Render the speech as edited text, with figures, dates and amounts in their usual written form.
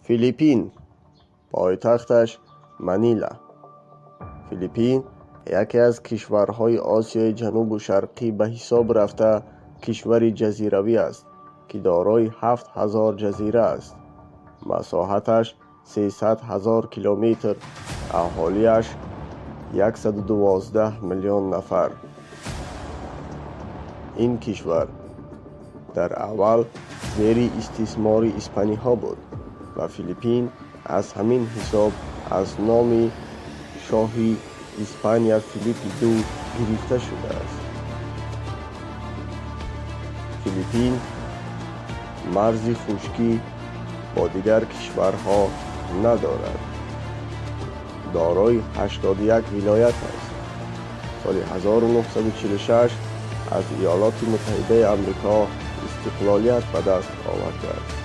فیلیپین، پایتختش منیلا. فیلیپین یکی از کشورهای آسیای جنوب و شرقی به حساب رفته کشوری جزیروی است که دارای 7000 جزیره است. مساحتش 300,000 کیلومتر، اهالیش 112 میلیون نفر. این کشور در اول زیر استعمار اسپانی ها بود و فیلیپین از همین حساب از نام شاهی اسپانیا فیلیپ دو گرفته شده است. فیلیپین مرز خشکی با دیگر کشورها ندارد. دارای 81 ولایت است. سال 1946 از ایالات متحده آمریکا استقلالیت به دست آورده است.